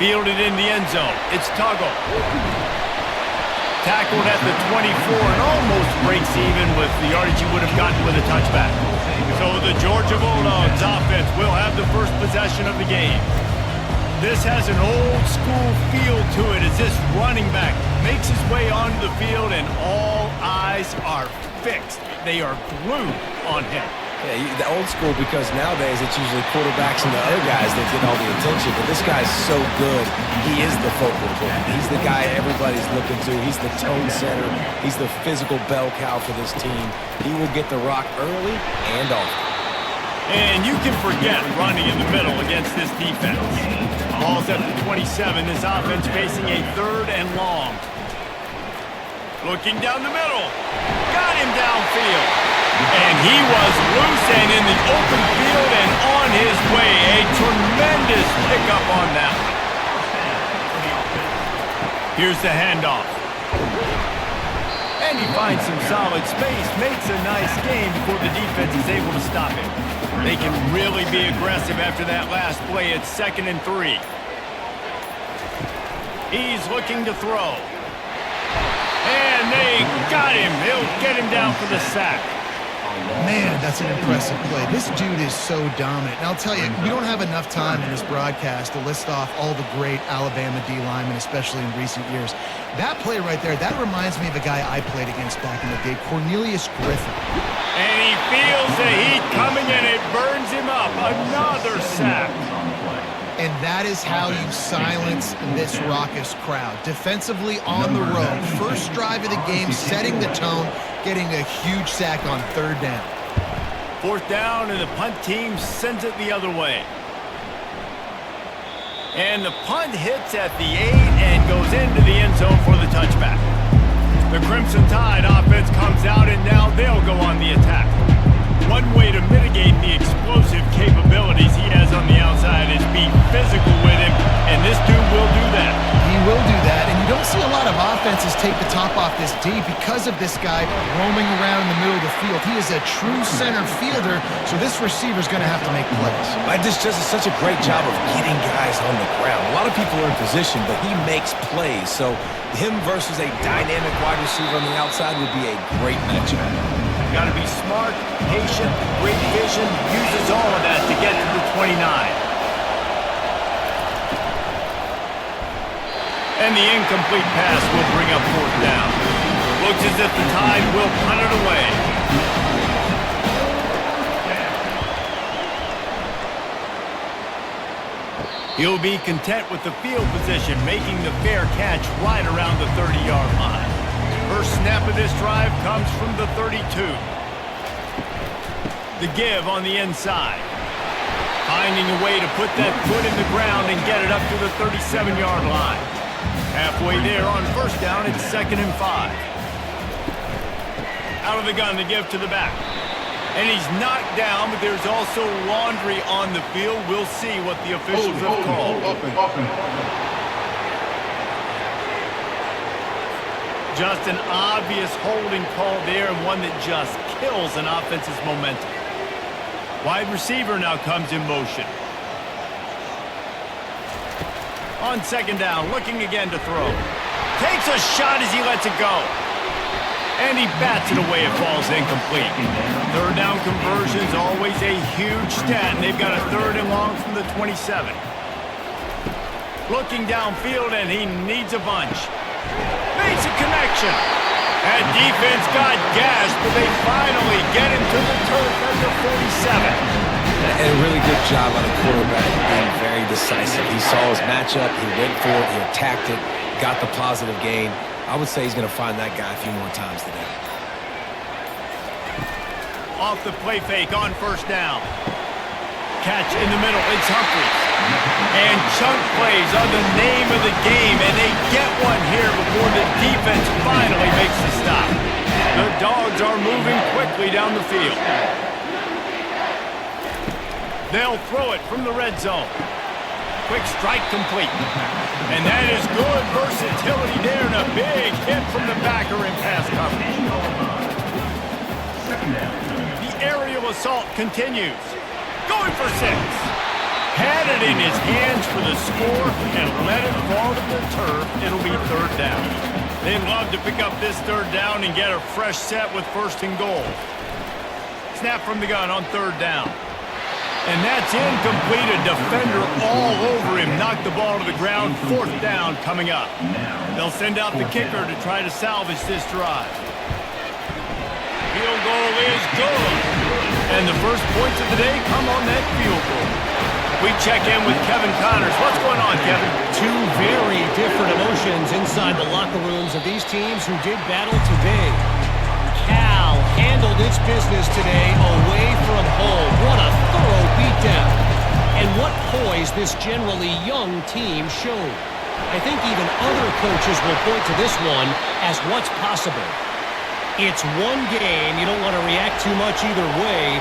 Fielded in the end zone. It's Tuggle. Tackled at the 24 and almost breaks even with the yardage he would have gotten with a touchback. So the Georgia Bulldogs offense will have the first possession of the game. This has an old school feel to it as this running back makes his way onto the field and all eyes are fixed. They are glued on him. Yeah, the old school because nowadays it's usually quarterbacks and the other guys that get all the attention. But this guy's so good, he is the focal point. He's the guy everybody's looking to. He's the tone setter. He's the physical bell cow for this team. He will get the rock early and often. And you can forget running in the middle against this defense. Ball's at the 27. This offense facing a 3rd and long. Looking down the middle. Got him downfield. And he was loose and in the open field and on his way. A tremendous pickup on that one. Here's the handoff. And he finds some solid space, makes a nice game before the defense is able to stop him. They can really be aggressive after that last play. It's 2nd and 3. He's looking to throw. And they got him. They'll get him down for the sack. Man, that's an impressive play. This dude is so dominant. And I'll tell you, we don't have enough time in this broadcast to list off all the great Alabama D linemen, especially in recent years. That play right there, that reminds me of a guy I played against back in the day, Cornelius Griffin. And he feels the heat coming and it burns him up. Another sack. And that is how you silence this raucous crowd. Defensively on the road. First drive of the game, setting the tone, getting a huge sack on 3rd down. 4th down, and the punt team sends it the other way. And the punt hits at the 8 and goes into the end zone for the touchback. The Crimson Tide offense comes out, and now they'll go on the attack. One way to mitigate the explosive capabilities he has on the outside is be physical with him, and this dude will do that. He will do that, and you don't see a lot of offenses take the top off this D because of this guy roaming around in the middle of the field. He is a true center fielder, so this receiver's going to have to make plays. This just is such a great job of getting guys on the ground. A lot of people are in position, but he makes plays, so him versus a dynamic wide receiver on the outside would be a great matchup. Got to be smart, patient, great vision, uses all of that to get to the 29. And the incomplete pass will bring up 4th down. Looks as if the Tide will punt it away. He'll be content with the field position, making the fair catch right around the 30-yard line. First snap of this drive comes from the 32. The give on the inside. Finding a way to put that foot in the ground and get it up to the 37-yard line. Halfway there on 1st down, it's 2nd and 5. Out of the gun, the give to the back. And he's knocked down, but there's also laundry on the field. We'll see what the officials have called. Just an obvious holding call there, and one that just kills an offense's momentum. Wide receiver now comes in motion. On 2nd down, looking again to throw. Takes a shot as he lets it go. And he bats it away. It falls incomplete. 3rd down conversions, always a huge stat, and they've got a 3rd and long from the 27. Looking downfield, and he needs a bunch. Makes a connection. That defense got gashed, but they finally get him to the turf at the 47. And a really good job on the quarterback being very decisive. He saw his matchup, he went for it, he attacked it, got the positive gain. I would say he's going to find that guy a few more times today. Off the play fake on 1st down. Catch in the middle, it's Humphries. And chunk plays are the name of the game, and they get one here before the defense finally makes the stop. The Dogs are moving quickly down the field. They'll throw it from the red zone. Quick strike complete. And that is good versatility there, and a big hit from the backer in pass coverage. The aerial assault continues. Going for 6. Had it in his hands for the score and let it fall to the turf. It'll be third down. They'd love to pick up this third down and get a fresh set with first and goal. Snap from the gun on third down. And that's incomplete. A defender all over him. Knocked the ball to the ground. Fourth down coming up. They'll send out the kicker to try to salvage this drive. Field goal is good. And the first points of the day come on that field goal. We check in with Kevin Connors. What's going on, Kevin? Two very different emotions inside the locker rooms of these teams who did battle today. Cal handled its business today away from home. What a thorough beatdown. And what poise this generally young team showed. I think even other coaches will point to this one as what's possible. It's one game. You don't want to react too much either way.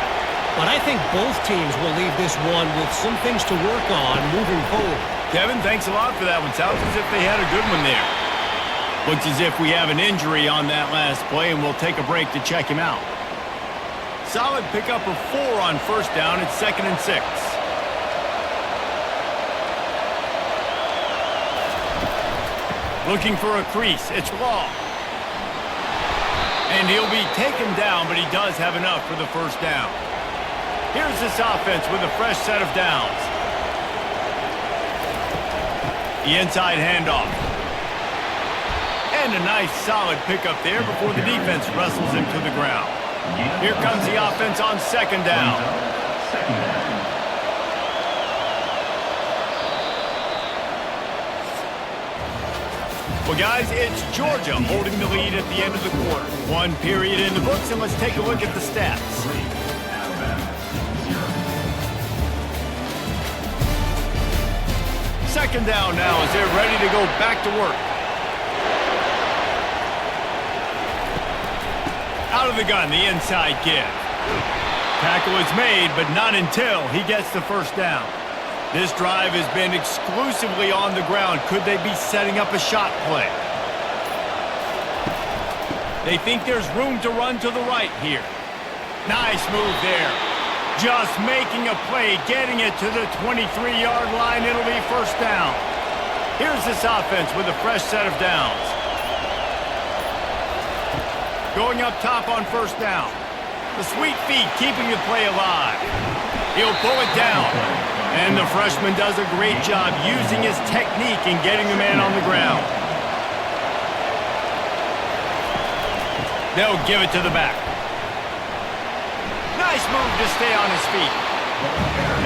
But I think both teams will leave this one with some things to work on moving forward. Kevin, thanks a lot for that one. Sounds as if they had a good one there. Looks as if we have an injury on that last play, and we'll take a break to check him out. Solid pickup of 4 on first down. It's 2nd and 6. Looking for a crease. It's Law. And he'll be taken down, but he does have enough for the first down. Here's this offense with a fresh set of downs. The inside handoff. And a nice solid pickup there before the defense wrestles him to the ground. Here comes the offense on 2nd down. Well, guys, it's Georgia holding the lead at the end of the quarter. One period in the books, and let's take a look at the stats. Second down now as they're ready to go back to work. Out of the gun, the inside give. Tackle is made, but not until he gets the first down. This drive has been exclusively on the ground. Could they be setting up a shot play? They think there's room to run to the right here. Nice move there. Just making a play, getting it to the 23-yard line. It'll be first down. Here's this offense with a fresh set of downs. Going up top on first down. The sweet feet keeping the play alive. He'll pull it down. And the freshman does a great job using his technique and getting the man on the ground. They'll give it to the back. Nice move to stay on his feet.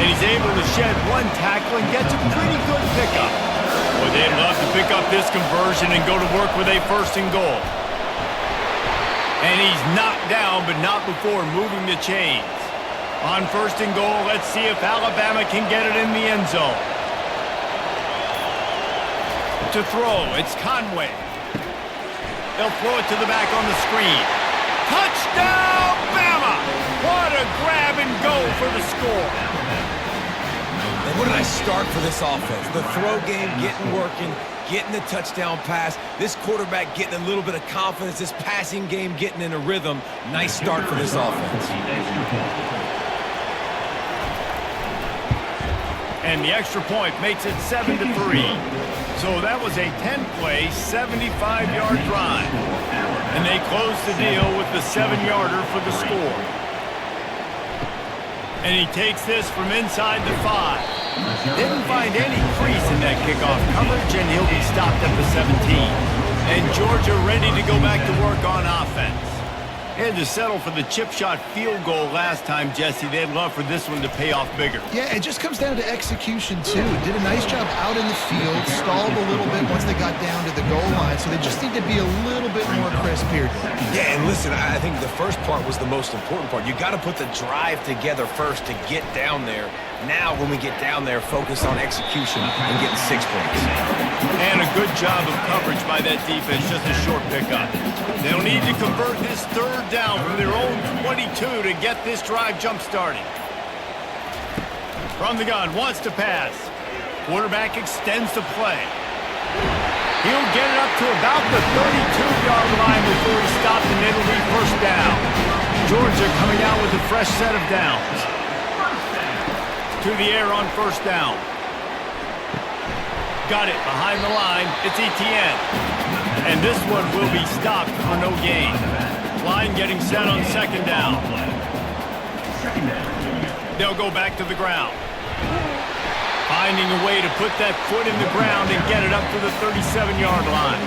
And he's able to shed one tackle and gets a pretty good pickup. Well, they'd love to pick up this conversion and go to work with a first and goal. And he's knocked down, but not before moving the chains. On first and goal, let's see if Alabama can get it in the end zone. To throw, it's Conway. They'll throw it to the back on the screen. Touchdown, Bama! What a grab and go for the score. And what a nice start for this offense. The throw game getting working, getting the touchdown pass. This quarterback getting a little bit of confidence. This passing game getting in a rhythm. Nice start for this offense. And the extra point makes it 7-3. So that was a 10-play, 75-yard drive. And they close the deal with the 7-yarder for the score. And he takes this from inside the 5. Didn't find any crease in that kickoff coverage, and he'll be stopped at the 17. And Georgia ready to go back to work on offense. They had to settle for the chip shot field goal last time, Jesse. They'd love for this one to pay off bigger. Yeah, it just comes down to execution, too. Did a nice job out in the field, stalled a little bit once they got down to the goal line, so they just need to be a little bit more crisp here. Yeah, and listen, I think the first part was the most important part. You got to put the drive together first to get down there. Now, when we get down there, focus on execution and getting 6 points. And a good job of coverage by that defense, just a short pickup. They'll need to convert this third down from their own 22 to get this drive jump-started. From the gun, wants to pass. Quarterback extends the play. He'll get it up to about the 32-yard line before he's stopped, and it'll be first down. Georgia coming out with a fresh set of downs. to the air on first down. Got it behind the line. It's Etienne. And this one will be stopped for no gain. Line getting set on second down. They'll go back to the ground. Finding a way to put that foot in the ground and get it up to the 37-yard line.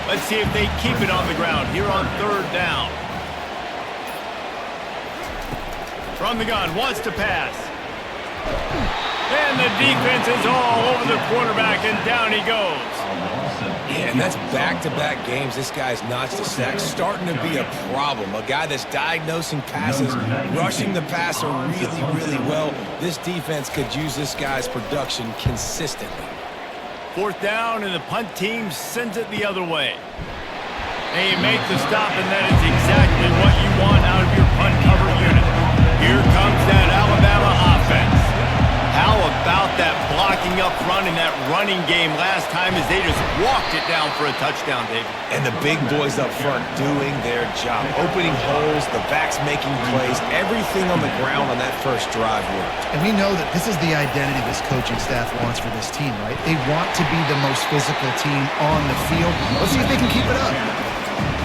Let's see if they keep it on the ground here on third down. From the gun, wants to pass. And the defense is all over the quarterback, and down he goes. Yeah, and that's back-to-back games. This guy's notched a sack, starting to be a problem. A guy that's diagnosing passes, rushing the passer really, really well. This defense could use this guy's production consistently. Fourth down, and the punt team sends it the other way. They make the stop, and that is exactly what you want out of your punt cover unit. Here comes that Alabama offense. How about that blocking up front and that running game last time as they just walked it down for a touchdown, David? And the big boys up front doing their job. Opening holes, the backs making plays. Everything on the ground on that first drive worked. And we know that this is the identity this coaching staff wants for this team, right? They want to be the most physical team on the field. Let's see if they can keep it up.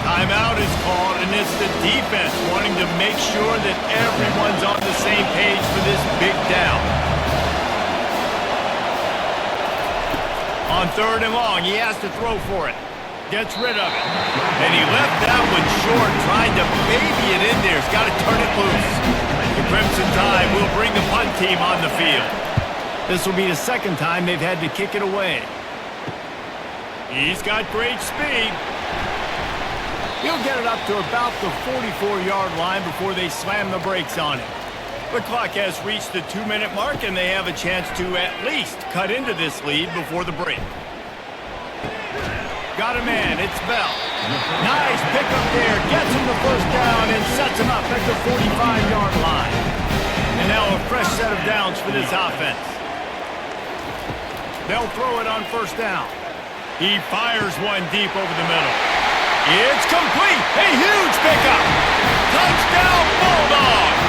Timeout is called, and it's the defense wanting to make sure that everyone's on the same page for this big down. On third and long, he has to throw for it. Gets rid of it. And he left that one short, trying to baby it in there. He's got to turn it loose. The Crimson Tide will bring the punt team on the field. This will be the second time they've had to kick it away. He's got great speed. He'll get it up to about the 44-yard line before they slam the brakes on it. The clock has reached the 2-minute mark, and they have a chance to at least cut into this lead before the break. Got a man, it's Bell. Nice pickup there, gets him the first down and sets him up at the 45-yard line. And now a fresh set of downs for this offense. They'll throw it on first down. He fires one deep over the middle. It's complete. A huge pickup. Touchdown Bulldogs.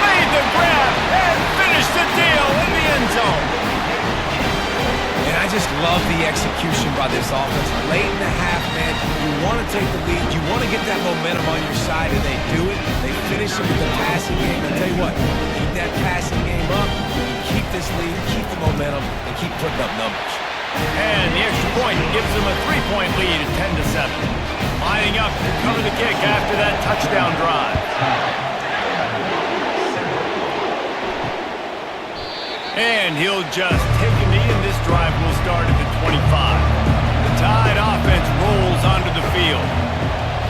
Made the grab and finished the deal in the end zone. And I just love the execution by this offense. Late in the half, man, you want to take the lead. You want to get that momentum on your side, and they do it. They finish it with the passing game. I tell you what, keep that passing game up, keep this lead, keep the momentum, and keep putting up numbers. And the extra point gives them a 3-point lead at 10-7. Lining up to cover the kick after that touchdown drive. And he'll just take a knee, and this drive will start at the 25. The Tide offense rolls onto the field.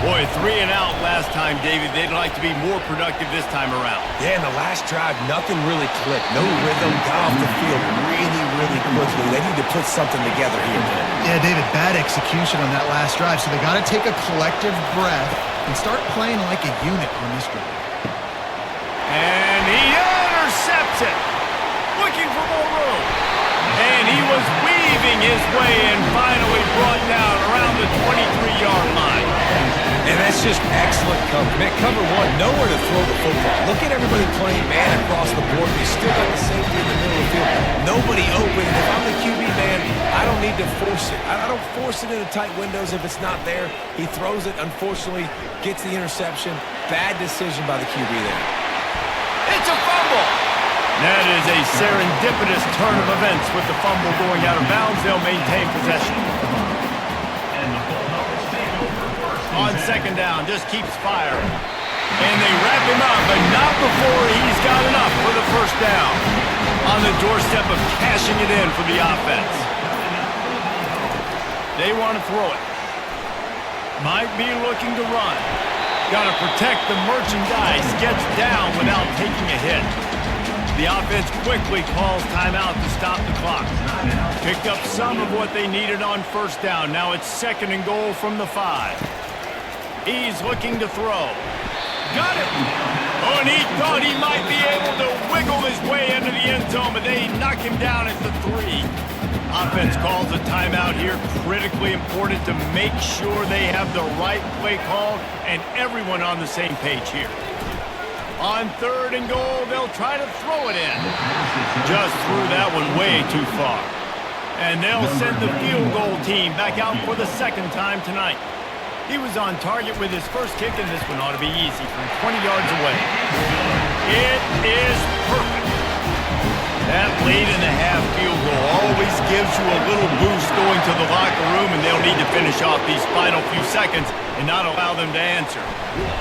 Boy, 3 and out last time, David. They'd like to be more productive this time around. Yeah, in the last drive, nothing really clicked. No rhythm, got off the field really, really quickly. They need to put something together here. Yeah, David, bad execution on that last drive, so they got to take a collective breath and start playing like a unit on this drive. And he intercepts it, looking for more room. And he was weaving his way and finally brought down around the 23-yard line. And that's just excellent cover. Man, cover one, nowhere to throw the football. Look at everybody playing man across the board. They still got the safety in the middle of the field. Nobody open. If I'm the QB, man, I don't need to force it. I don't force it into tight windows if it's not there. He throws it, unfortunately, gets the interception. Bad decision by the QB there. It's a fumble. That is a serendipitous turn of events with the fumble going out of bounds. They'll maintain possession. On second down, just keeps firing. And they wrap him up, but not before he's got enough for the first down. On the doorstep of cashing it in for the offense. They want to throw it. Might be looking to run. Got to protect the merchandise. Gets down without taking a hit. The offense quickly calls timeout to stop the clock. Picked up some of what they needed on first down. Now it's second and goal from the 5. He's looking to throw. Got it! Oh, and he thought he might be able to wiggle his way into the end zone, but they knock him down at the 3. Offense calls a timeout here. Critically important to make sure they have the right play called and everyone on the same page here. On 3rd and goal, they'll try to throw it in. Just threw that one way too far. And they'll send the field goal team back out for the second time tonight. He was on target with his first kick, and this one ought to be easy from 20 yards away. It is perfect. That late-in-the-half field goal always gives you a little boost going to the locker room, and they'll need to finish off these final few seconds and not allow them to answer.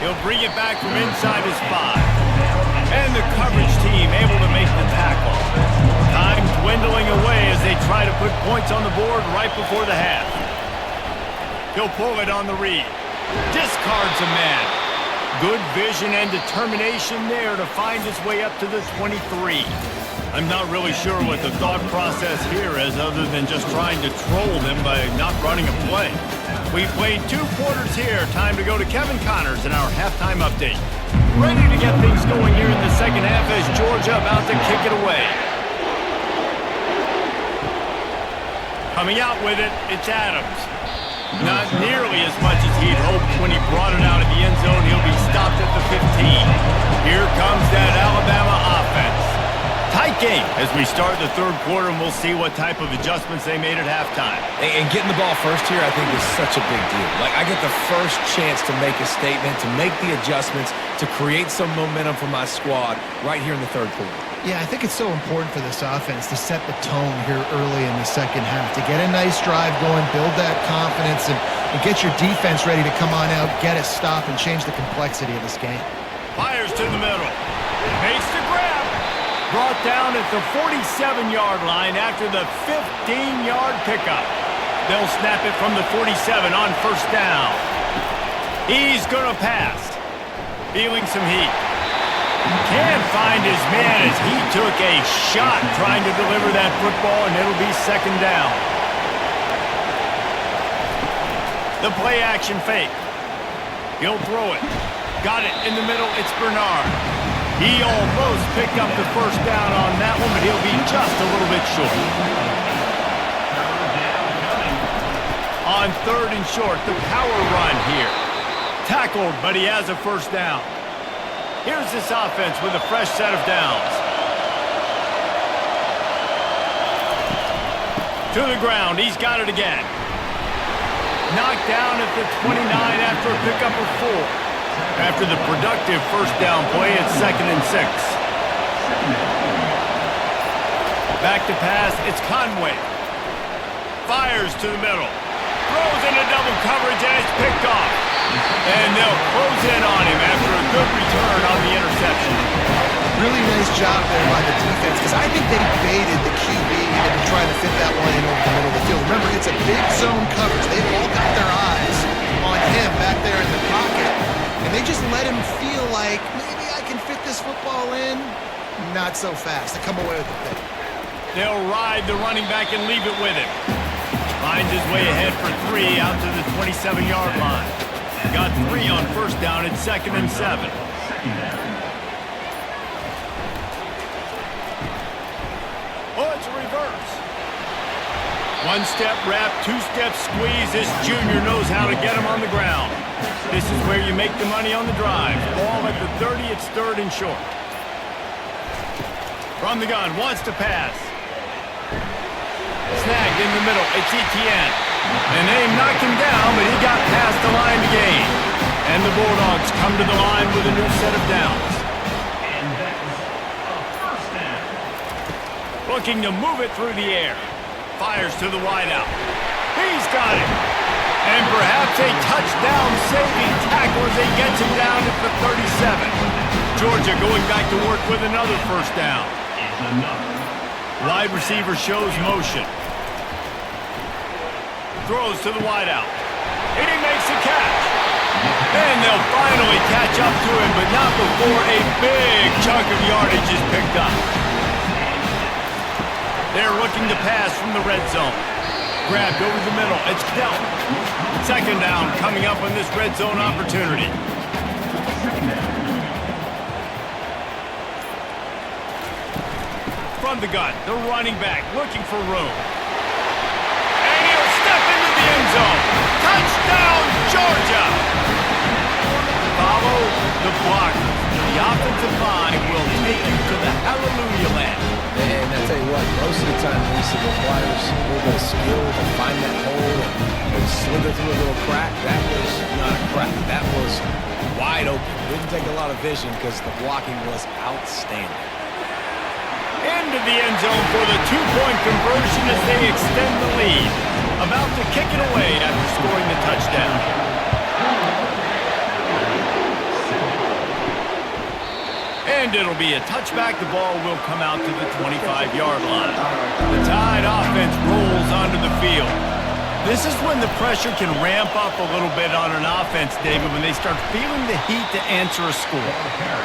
He'll bring it back from inside his 5. And the coverage team able to make the tackle. Time dwindling away as they try to put points on the board right before the half. He'll pull it on the read. Discards a man. Good vision and determination there to find his way up to the 23. I'm not really sure what the thought process here is other than just trying to troll them by not running a play. We've played 2 quarters here. Time to go to Kevin Connors in our halftime update. Ready to get things going here in the second half as Georgia about to kick it away. Coming out with it, it's Adams. Not nearly as much as he'd hoped when he brought it out of the end zone. He'll be stopped at the 15. Here comes that Alabama offense. Tight game as we start the 3rd quarter, and we'll see what type of adjustments they made at halftime. And getting the ball first here, I think, is such a big deal. Like, I get the first chance to make a statement, to make the adjustments, to create some momentum for my squad right here in the 3rd quarter. Yeah, I think it's so important for this offense to set the tone here early in the second half, to get a nice drive going, build that confidence, and get your defense ready to come on out, get a stop, and change the complexity of this game. Fires to the middle. Makes the grab. Brought down at the 47-yard line after the 15-yard pickup. They'll snap it from the 47 on 1st down. He's going to pass. Feeling some heat. Can't find his man as he took a shot trying to deliver that football, and it'll be 2nd down. The play action fake. He'll throw it. Got it in the middle. It's Bernard. He almost picked up the 1st down on that one, but he'll be just a little bit short. On 3rd and short, the power run here. Tackled, but he has a 1st down. Here's this offense with a fresh set of downs. To the ground, he's got it again. Knocked down at the 29 after a pickup of 4. After the productive 1st down play, it's 2nd and 6. Back to pass, it's Conway. Fires to the middle. Throws into double coverage, and it's picked off. And they'll close in on him after a good return on the interception. Really nice job there by the defense, because I think they baited the QB into trying to fit that one in over the middle of the field. Remember, it's a big zone coverage. They've all got their eyes on him back there in the pocket. And they just let him feel like, maybe I can fit this football in. Not so fast. They come away with the pick. They'll ride the running back and leave it with him. Finds his way ahead for 3 out to the 27-yard line. Got 3 on 1st down. It's 2nd and 7. Oh, it's a reverse. 1-step wrap, 2-step squeeze. This junior knows how to get him on the ground. This is where you make the money on the drive. Ball at the 30, it's 3rd and short. From the gun, wants to pass. Snagged in the middle, it's Etienne. And they knocked him down, but he got past the line to gain. And the Bulldogs come to the line with a new set of downs. Looking to move it through the air. Fires to the wideout. He's got it. And perhaps a touchdown-saving tackle as he gets him down at the 37. Georgia going back to work with another 1st down. Wide receiver shows motion. Throws to the wideout. And he makes the catch. And they'll finally catch up to him, but not before a big chunk of yardage is picked up. They're looking to pass from the red zone. Grabbed over the middle. It's Dell. 2nd down coming up on this red zone opportunity. From the gun, the running back looking for room. And he'll step into the end zone. Touchdown, Georgia! Follow the block. the offensive line will take you to the hallelujah land. And I tell you what, most of the time, Lisa, requires a little bit of skill to find that hole and slither through a little crack. That was not a crack. That was wide open. Didn't take a lot of vision because the blocking was outstanding. Into the end zone for the two-point conversion as they extend the lead. About to kick it away after scoring the touchdown. And it'll be a touchback. The ball will come out to the 25-yard line. The Tide offense rolls onto the field. This is when the pressure can ramp up a little bit on an offense, David, when they start feeling the heat to answer a score.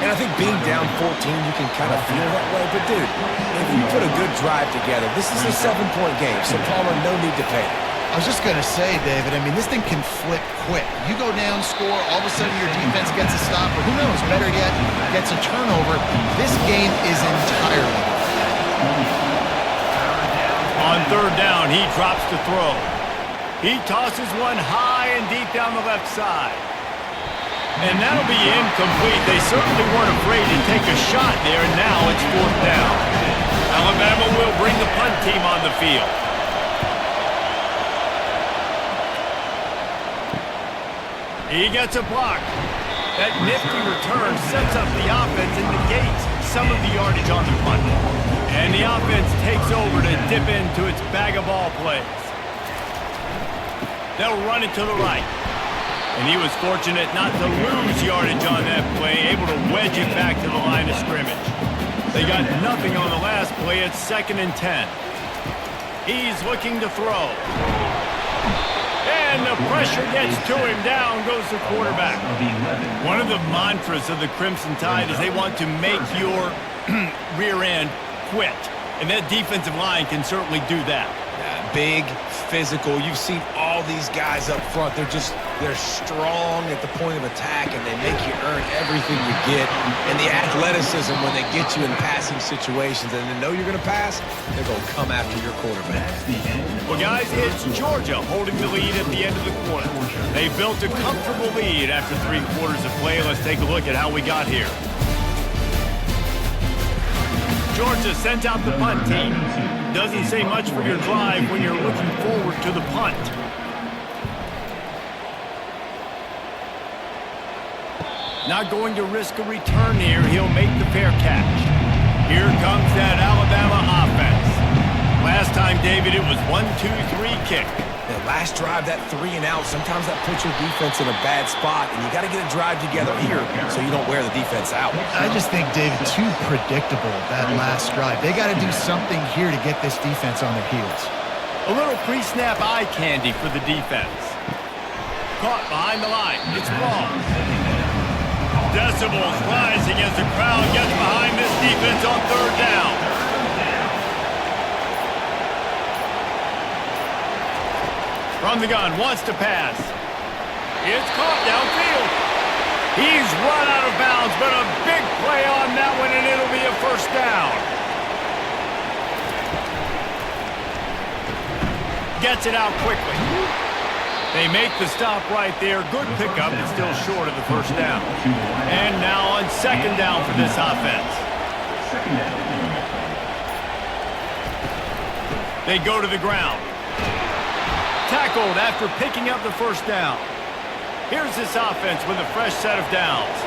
And I think being down 14, you can kind of feel that way. But, dude, if you put a good drive together, this is a 7-point game, so Palmer, no need to panic. I was just going to say, David, I mean, this thing can flip quick. You go down, score, all of a sudden your defense gets a stop, or who knows, better yet, gets a turnover. This game is entirely on third down, he drops to throw. He tosses one high and deep down the left side. And that'll be incomplete. They certainly weren't afraid to take a shot there, and now it's fourth down. Alabama will bring the punt team on the field. He gets a block. That nifty return sets up the offense and negates some of the yardage on the punt. And the offense takes over to dip into its bag of ball plays. They'll run it to the right. And he was fortunate not to lose yardage on that play, able to wedge it back to the line of scrimmage. They got nothing on the last play. It's 2nd and 10. He's looking to throw. And the pressure gets to him. Down goes the quarterback. One of the mantras of the Crimson Tide is they want to make your rear end quit. And that defensive line can certainly do that. Big, physical. You've seen all these guys up front. They're strong at the point of attack, and they make you earn everything you get. And the athleticism when they get you in passing situations and they know you're going to pass, they're going to come after your quarterback. Well, guys, it's Georgia holding the lead at the end of the quarter. They built a comfortable lead after 3 quarters of play. Let's take a look at how we got here. Georgia sends out the punt team. Doesn't say much for your drive when you're looking forward to the punt. Not going to risk a return here. He'll make the fair catch. Here comes that Alabama offense. Last time, David, it was 1-2-3 kick. The last drive, that 3 and out, sometimes that puts your defense in a bad spot, and you got to get a drive together here so you don't wear the defense out. I just think, David, too predictable, that last drive. They got to do something here to get this defense on their heels. A little pre-snap eye candy for the defense. Caught behind the line. It's wrong. Decibels rising as the crowd gets behind this defense on third down. From the gun, wants to pass. It's caught downfield. He's run out of bounds, but a big play on that one, and it'll be a first down. Gets it out quickly. They make the stop right there. Good pickup, but still short of the first down. And now on second down for this offense. They go to the ground. Tackled after picking up the first down. Here's this offense with a fresh set of downs.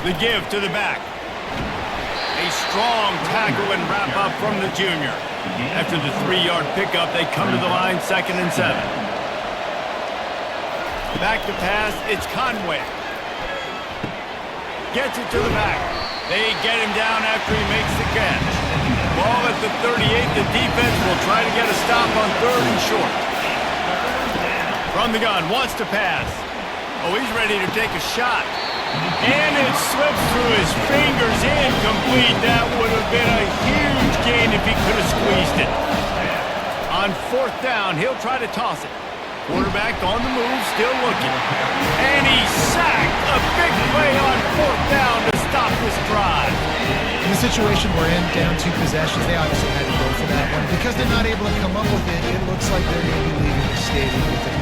The give to the back. A strong tackle and wrap up from the junior. After the 3-yard pickup, they come to the line 2nd and 7. Back to pass, it's Conway. Gets it to the back. They get him down after he makes the catch. Ball at the 38. The defense will try to get a stop on 3rd and short. From the gun, wants to pass. Oh, he's ready to take a shot. And it slips through his fingers. Incomplete. That would have been a huge gain if he could have squeezed it. On 4th down, he'll try to toss it. Quarterback on the move, still looking. And he's sacked. A big play on 4th down to stop this drive. In the situation we're in, down 2 possessions, they obviously had to go for that one. Because they're not able to come up with it, it looks like they're going to be leaving the stadium with it.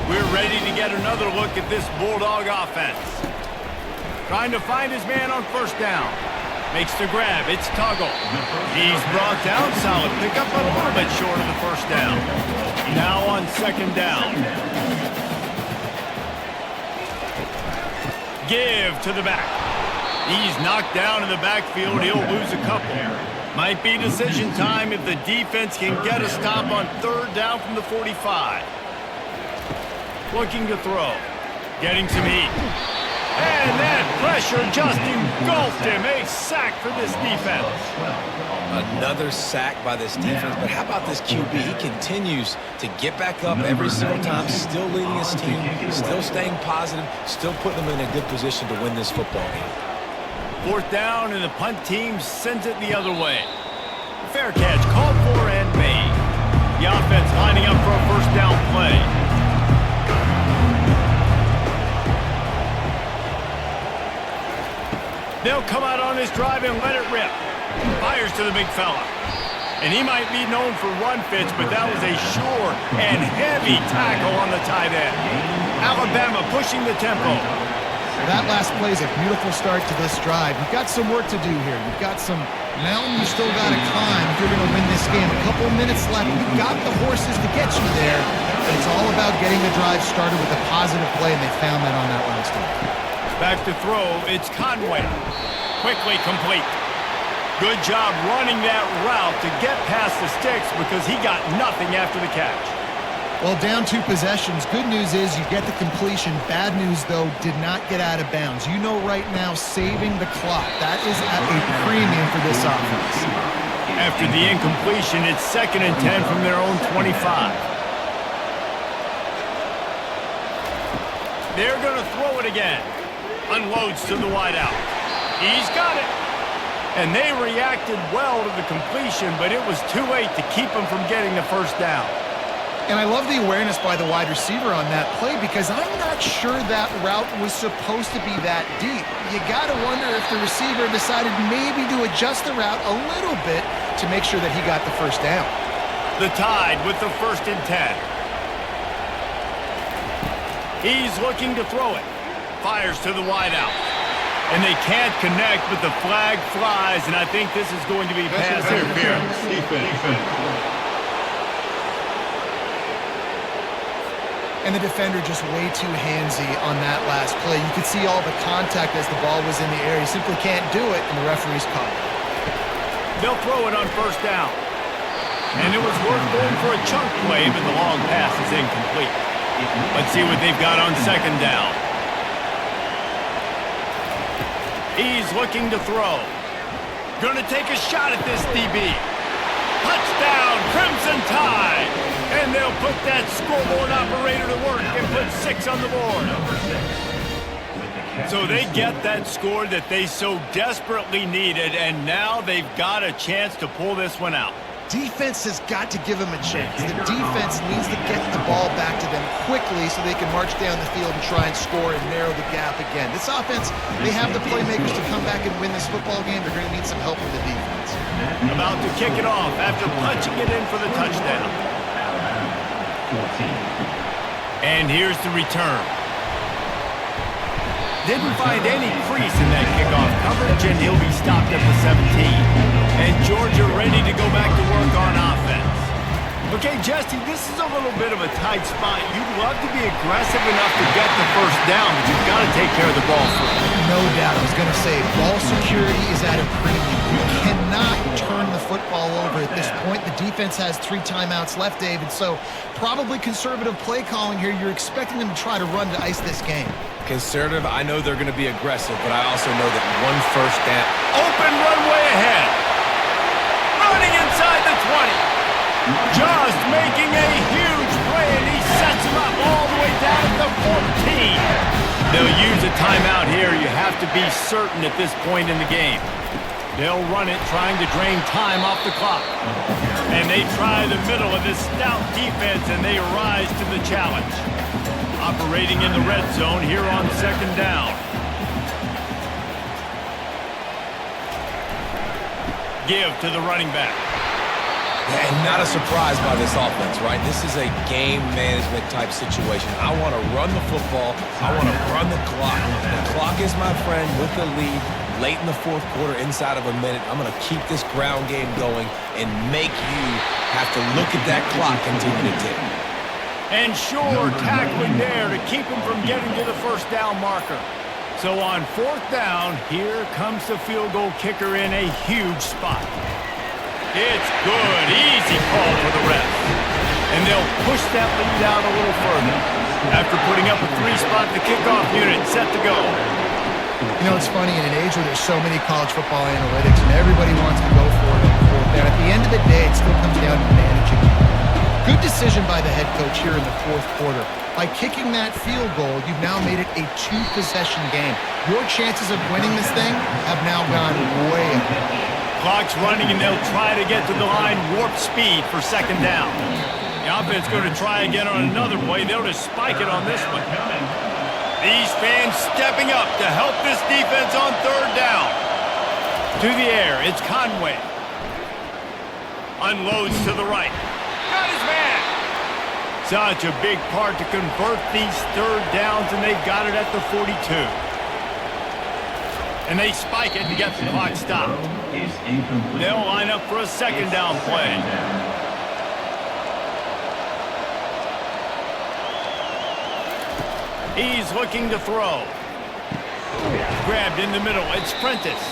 We're ready to get another look at this Bulldog offense. Trying to find his man on first down. Makes the grab. It's Tuggle. He's brought down. Solid pickup, but a little bit short of the first down. Now on second down. Give to the back. He's knocked down in the backfield. He'll lose a couple. Might be decision time if the defense can get a stop on third down from the 45. Looking to throw. Getting some heat. And that pressure just engulfed him. A sack for this defense. Another sack by this defense, but how about this QB? He continues to get back up every single time, still leading his team, still staying positive, still putting them in a good position to win this football game. Fourth down, and the punt team sends it the other way. Fair catch, called for and made. The offense lining up for a first down play. They'll come out on this drive and let it rip. Fires to the big fella. And he might be known for run fits, but that was a sure and heavy tackle on the tight end. Alabama pushing the tempo. That last play is a beautiful start to this drive. You've got some work to do here. You've got some mountain you still got to climb if you're going to win this game. A couple minutes left. You've got the horses to get you there. But it's all about getting the drive started with a positive play, and they found that on that last one. Back to throw. It's Conway. Quickly complete. Good job running that route to get past the sticks because he got nothing after the catch. Well, down 2 possessions. Good news is you get the completion. Bad news, though, did not get out of bounds. You know right now, saving the clock. That is at a premium for this offense. After the incompletion, it's 2nd and 10 from their own 25. They're going to throw it again. Unloads to the wideout. He's got it. And they reacted well to the completion, but it was too late to keep them from getting the first down. And I love the awareness by the wide receiver on that play because I'm not sure that route was supposed to be that deep. You got to wonder if the receiver decided maybe to adjust the route a little bit to make sure that he got the first down. The Tide with the 1st and 10. He's looking to throw it. Fires to the wideout. And they can't connect, but the flag flies, and I think this is going to be pass interference. And the defender just way too handsy on that last play. You could see all the contact as the ball was in the air. He simply can't do it, and the referee's caught it. They'll throw it on first down. And it was worth going for a chunk play, but the long pass is incomplete. Let's see what they've got on second down. He's looking to throw. Going to take a shot at this DB. Touchdown, Crimson Tide. And they'll put that scoreboard operator to work and put 6 on the board. So they get that score that they so desperately needed, and now they've got a chance to pull this one out. Defense has got to give them a chance. The defense needs to get the ball back to them quickly so they can march down the field and try and score and narrow the gap again. This offense, they have the playmakers to come back and win this football game. They're going to need some help from the defense. About to kick it off after punching it in for the touchdown. And here's the return. Didn't find any crease in that kickoff coverage, and he'll be stopped at the 17. And Georgia ready to go back to work on offense. Okay, Jesse, this is a little bit of a tight spot. You'd love to be aggressive enough to get the first down, but you've got to take care of the ball first. No doubt. I was going to say, ball security is at a premium. You cannot turn the football over at this point. The defense has 3 timeouts left, David, so probably conservative play calling here. You're expecting them to try to run to ice this game. Conservative, I know they're going to be aggressive, but I also know that one first down. Open runway ahead. Running inside the 20. Just making a huge play, and he sets him up all the way down at the 14. They'll use a timeout here. You have to be certain at this point in the game. They'll run it, trying to drain time off the clock. And they try the middle of this stout defense, and they rise to the challenge. Operating in the red zone here on second down. Give to the running back. And not a surprise by this offense, right? This is a game management type situation. I want to run the football. I want to run the clock. The clock is my friend with the lead. Late in the fourth quarter, inside of a minute, I'm going to keep this ground game going and make you have to look at that clock continue to tick. And sure, tackling there to keep him from getting to the first down marker. So on fourth down, here comes the field goal kicker in a huge spot. It's good. Easy call for the refs. And they'll push that lead out a little further. After putting up a 3-spot, the kickoff unit set to go. You know, it's funny, in an age where there's so many college football analytics and everybody wants to go for it on fourth down, at the end of the day, it still comes down to managing. Good decision by the head coach here in the fourth quarter. By kicking that field goal, you've now made it a 2-possession game. Your chances of winning this thing have now gone way up. Clock's running, and they'll try to get to the line warp speed for second down. The offense going to try again on another play. They'll just spike it on this one. These fans stepping up to help this defense on third down. To the air, it's Conway. Unloads to the right. Got his man. Such a big part to convert these third downs, and they've got it at the 42. And they spike it to get the clock stopped. They'll line up for a second down play. He's looking to throw. Grabbed in the middle. It's Prentice.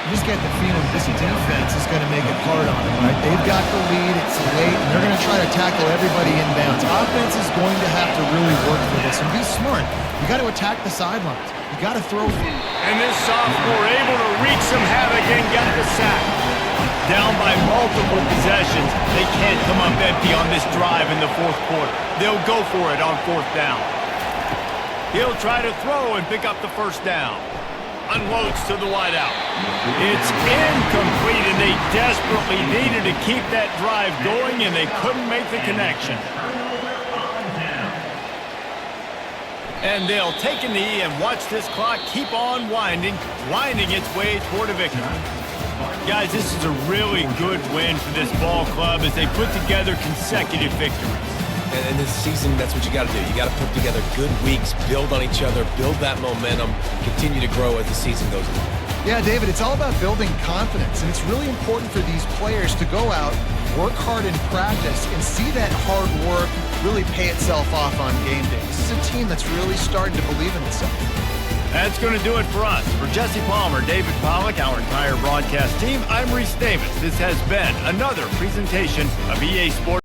You just get the feeling this defense is going to make it hard on them, right? They've got the lead, it's late, and they're going to try to tackle everybody inbounds. Offense is going to have to really work for this and be smart. You got to attack the sidelines. You got to throw. And this sophomore able to wreak some havoc and get the sack. Down by multiple possessions, they can't come up empty on this drive in the fourth quarter. They'll go for it on fourth down. He'll try to throw and pick up the first down. Unloads to the wideout. It's incomplete, and they desperately needed to keep that drive going, and they couldn't make the connection. And they'll take a knee and watch this clock keep on winding its way toward a victory. Guys, this is a really good win for this ball club as they put together consecutive victories. And this season, that's what you got to do. You got to put together good weeks, build on each other, build that momentum, continue to grow as the season goes along. Yeah, David, it's all about building confidence, and it's really important for these players to go out, work hard in practice, and see that hard work really pay itself off on game day. This is a team that's really starting to believe in itself. That's going to do it for us. For Jesse Palmer, David Pollack, our entire broadcast team, I'm Reese Davis. This has been another presentation of EA Sports.